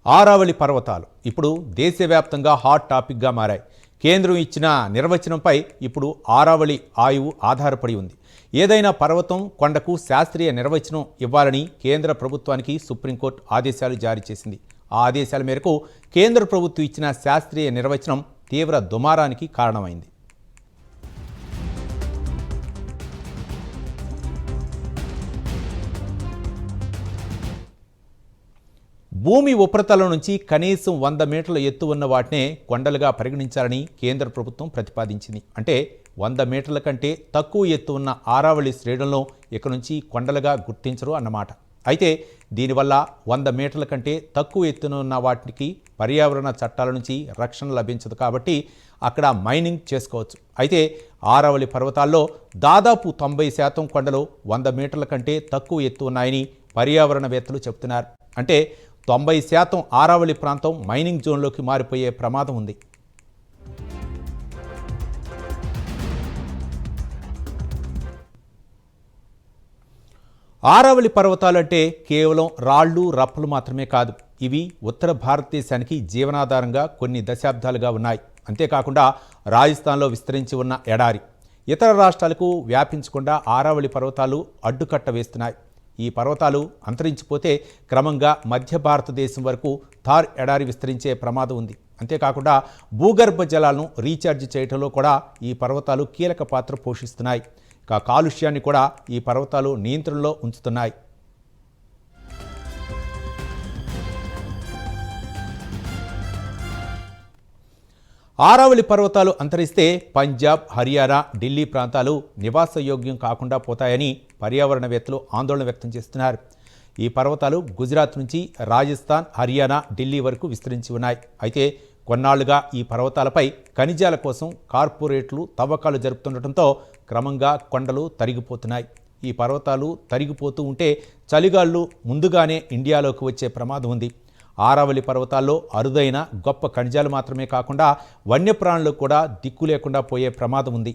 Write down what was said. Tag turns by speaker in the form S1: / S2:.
S1: ఆరావళి పర్వతాలు ఇప్పుడు దేశవ్యాప్తంగా హాట్ టాపిక్గా మారాయి. కేంద్రం ఇచ్చిన నిర్వచనంపై ఇప్పుడు ఆరావళి ఆయువు ఆధారపడి ఉంది. ఏదైనా పర్వతం కొండకు శాస్త్రీయ నిర్వచనం ఇవ్వాలని కేంద్ర ప్రభుత్వానికి సుప్రీంకోర్టు ఆదేశాలు జారీ చేసింది. ఆ ఆదేశాల మేరకు కేంద్ర ప్రభుత్వం ఇచ్చిన శాస్త్రీయ నిర్వచనం తీవ్ర దుమారానికి కారణమైంది. భూమి ఉపరితలం నుంచి కనీసం 100 మీటర్ల ఎత్తు ఉన్న వాటినే కొండలుగా పరిగణించాలని కేంద్ర ప్రభుత్వం ప్రతిపాదించింది. అంటే 100 మీటర్ల కంటే తక్కువ ఎత్తు ఉన్న ఆరావళి శ్రేణులను ఇక నుంచి కొండలుగా గుర్తించరు అన్నమాట. అయితే దీనివల్ల 100 మీటర్ల కంటే తక్కువ ఎత్తున ఉన్న వాటికి పర్యావరణ చట్టాల నుంచి రక్షణ లభించదు, కాబట్టి అక్కడ మైనింగ్ చేసుకోవచ్చు. అయితే ఆరావళి పర్వతాల్లో దాదాపు 90% కొండలు 100 మీటర్ల కంటే తక్కువ ఎత్తు ఉన్నాయని పర్యావరణవేత్తలు చెబుతున్నారు. అంటే 90% ఆరావళి ప్రాంతం మైనింగ్ జోన్లోకి మారిపోయే ప్రమాదం ఉంది. ఆరావళి పర్వతాలు అంటే కేవలం రాళ్ళు రప్పలు మాత్రమే కాదు, ఇవి ఉత్తర భారతదేశానికి జీవనాధారంగా కొన్ని దశాబ్దాలుగా ఉన్నాయి. అంతేకాకుండా రాజస్థాన్లో విస్తరించి ఉన్న ఎడారి ఇతర రాష్ట్రాలకు వ్యాపించకుండా ఆరావళి పర్వతాలు అడ్డుకట్ట వేస్తున్నాయి. ఈ పర్వతాలు అంతరించిపోతే క్రమంగా మధ్య భారతదేశం వరకు థార్ ఎడారి విస్తరించే ప్రమాదం ఉంది. అంతేకాకుండా భూగర్భ జలాలను రీఛార్జ్ చేయడంలో కూడా ఈ పర్వతాలు కీలక పాత్ర పోషిస్తున్నాయి. ఇక కాలుష్యాన్ని కూడా ఈ పర్వతాలు నియంత్రణలో ఉంచుతున్నాయి. ఆరావళి పర్వతాలు అంతరిస్తే పంజాబ్, హర్యానా, ఢిల్లీ ప్రాంతాలు నివాసయోగ్యం కాకుండా పోతాయని పర్యావరణవేత్తలు ఆందోళన వ్యక్తం చేస్తున్నారు. ఈ పర్వతాలు గుజరాత్ నుంచి రాజస్థాన్, హర్యానా, ఢిల్లీ వరకు విస్తరించి ఉన్నాయి. అయితే కొన్నాళ్లుగా ఈ పర్వతాలపై ఖనిజాల కోసం కార్పొరేట్లు తవ్వకాలు జరుపుతుండటంతో క్రమంగా కొండలు తరిగిపోతున్నాయి. ఈ పర్వతాలు తరిగిపోతూ ఉంటే చలిగాళ్ళు ముందుగానే ఇండియాలోకి వచ్చే ప్రమాదం ఉంది. ఆరావళి పర్వతాల్లో అరుదైన గొప్ప ఖనిజాలు మాత్రమే కాకుండా వన్యప్రాణులకు కూడా దిక్కు లేకుండా పోయే ప్రమాదం ఉంది.